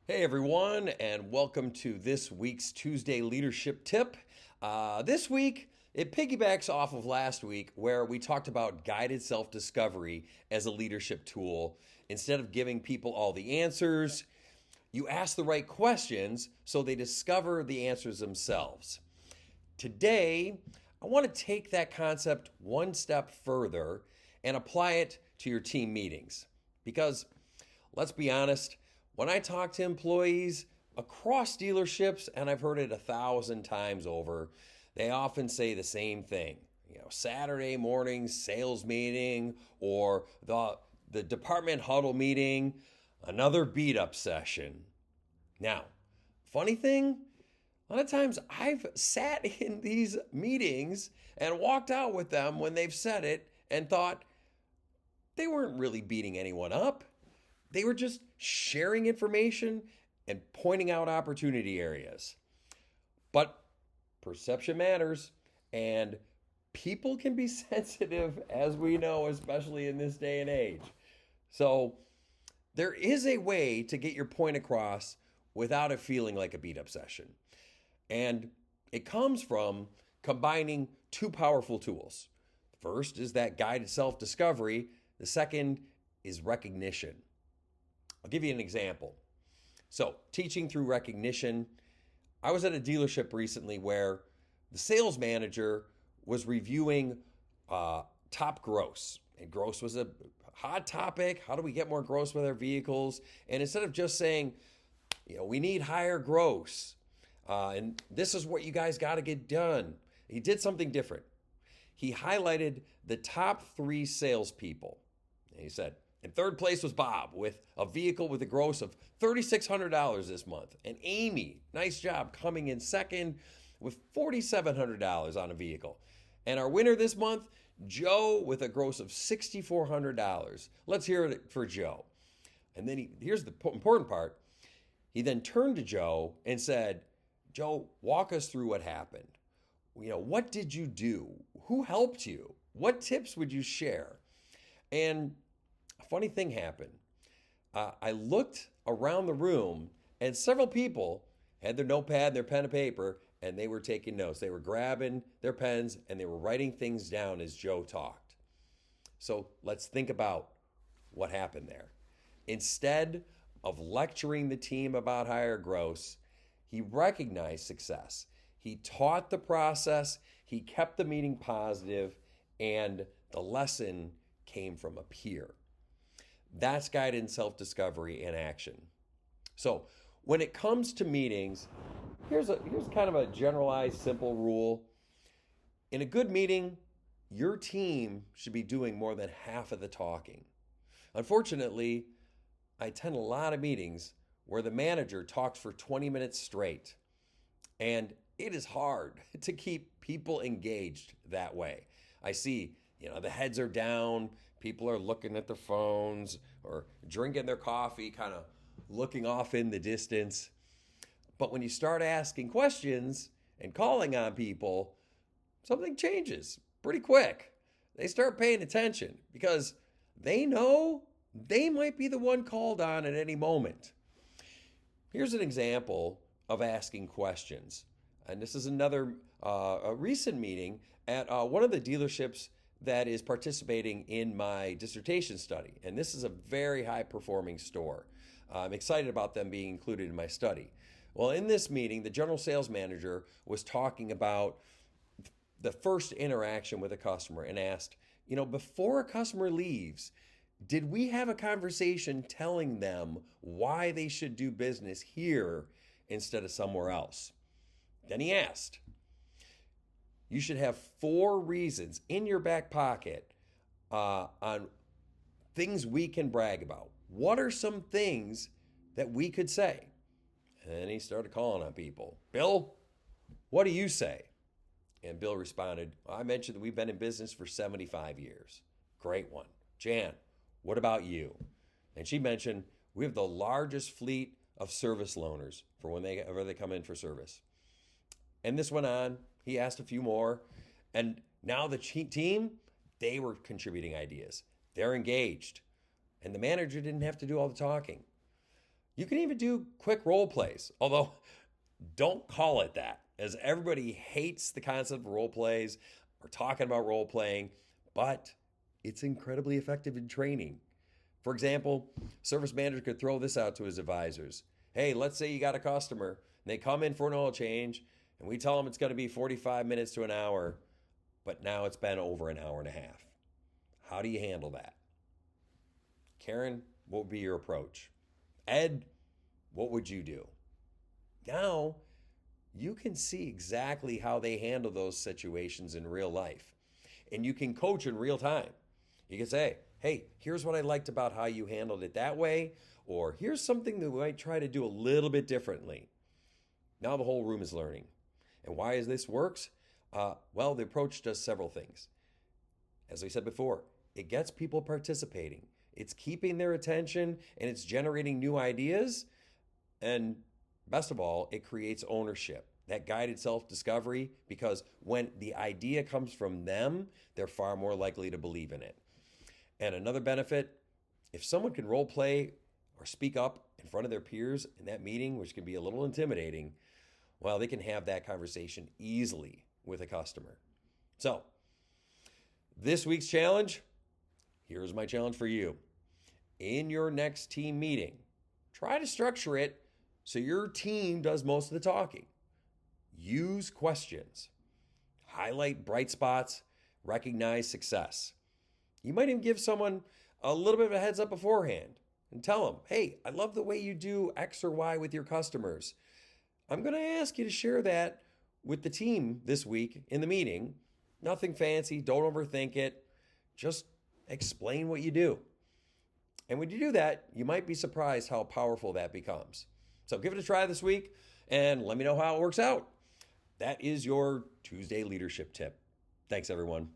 Hey everyone, and welcome to this week's Tuesday Leadership Tip. This week, it piggybacks off of last week where we talked about guided self discovery as a leadership tool. Instead of giving people all the answers, you ask the right questions so they discover the answers themselves. Today, I want to take that concept one step further and apply it to your team meetings. Because let's be honest, when I talk to employees across dealerships, and I've heard it 1,000 times over, they often say the same thing. Saturday morning sales meeting or the department huddle meeting, another beat up session. Now, funny thing, a lot of times I've sat in these meetings and walked out with them when they've said it and thought they weren't really beating anyone up. They were just sharing information and pointing out opportunity areas. But perception matters, and people can be sensitive, as we know, especially in this day and age. So there is a way to get your point across without it feeling like a beat up session. And it comes from combining two powerful tools. The first is that guided self discovery, the second is recognition. I'll give you an example. So, teaching through recognition, I was at a dealership recently where the sales manager was reviewing top gross. And gross was a hot topic. How do we get more gross with our vehicles? And instead of just saying, we need higher gross, and this is what you guys got to get done, he did something different. He highlighted the top 3 salespeople. And he said, in third place was Bob with a vehicle with a gross of $3,600 this month. And Amy, nice job, coming in second with $4,700 on a vehicle. And our winner this month, Joe, with a gross of $6,400. Let's hear it for Joe. And then here's the important part. He then turned to Joe and said, Joe, walk us through what happened. What did you do? Who helped you? What tips would you share? And a funny thing happened. I looked around the room, and several people had their notepad, their pen and paper, and they were taking notes. They were grabbing their pens, and they were writing things down as Joe talked. So let's think about what happened there. Instead of lecturing the team about higher gross, he recognized success. He taught the process, he kept the meeting positive, and the lesson came from a peer. That's guided self-discovery in action. So when it comes to meetings, here's kind of a generalized, simple rule. In a good meeting, your team should be doing more than half of the talking. Unfortunately, I attend a lot of meetings where the manager talks for 20 minutes straight. And it is hard to keep people engaged that way. I see, the heads are down, people are looking at their phones or drinking their coffee, kind of looking off in the distance. But when you start asking questions and calling on people, something changes pretty quick. They start paying attention because they know they might be the one called on at any moment. Here's an example of asking questions. And this is another a recent meeting at one of the dealerships that is participating in my dissertation study. And this is a very high performing store. I'm excited about them being included in my study. Well, in this meeting, the general sales manager was talking about the first interaction with a customer and asked, before a customer leaves, did we have a conversation telling them why they should do business here instead of somewhere else? Then he asked, you should have 4 reasons in your back pocket on things we can brag about. What are some things that we could say? And then he started calling on people. Bill, what do you say? And Bill responded, I mentioned that we've been in business for 75 years. Great one. Jan, what about you? And she mentioned, we have the largest fleet of service loaners for whenever they come in for service. And this went on. He asked a few more. And now the team, they were contributing ideas. They're engaged. And the manager didn't have to do all the talking. You can even do quick role plays, although don't call it that, as everybody hates the concept of role plays or talking about role playing, but it's incredibly effective in training. For example, service manager could throw this out to his advisors. Hey, let's say you got a customer and they come in for an oil change and we tell them it's going to be 45 minutes to an hour, but now it's been over an hour and a half. How do you handle that? Karen, what would be your approach? Ed, what would you do? Now, you can see exactly how they handle those situations in real life. And you can coach in real time. You can say, hey, here's what I liked about how you handled it that way, or here's something that we might try to do a little bit differently. Now the whole room is learning. And why is this works? Well, the approach does several things. As I said before, it gets people participating. It's keeping their attention and it's generating new ideas. And best of all, it creates ownership, that guided self-discovery, because when the idea comes from them, they're far more likely to believe in it. And another benefit, if someone can role play or speak up in front of their peers in that meeting, which can be a little intimidating, well, they can have that conversation easily with a customer. So, this week's challenge, here's my challenge for you. In your next team meeting, try to structure it so your team does most of the talking. Use questions. Highlight bright spots. Recognize success. You might even give someone a little bit of a heads up beforehand and tell them, hey, I love the way you do X or Y with your customers. I'm going to ask you to share that with the team this week in the meeting. Nothing fancy. Don't overthink it. Just explain what you do. And when you do that, you might be surprised how powerful that becomes. So give it a try this week and let me know how it works out. That is your Tuesday leadership tip. Thanks, everyone.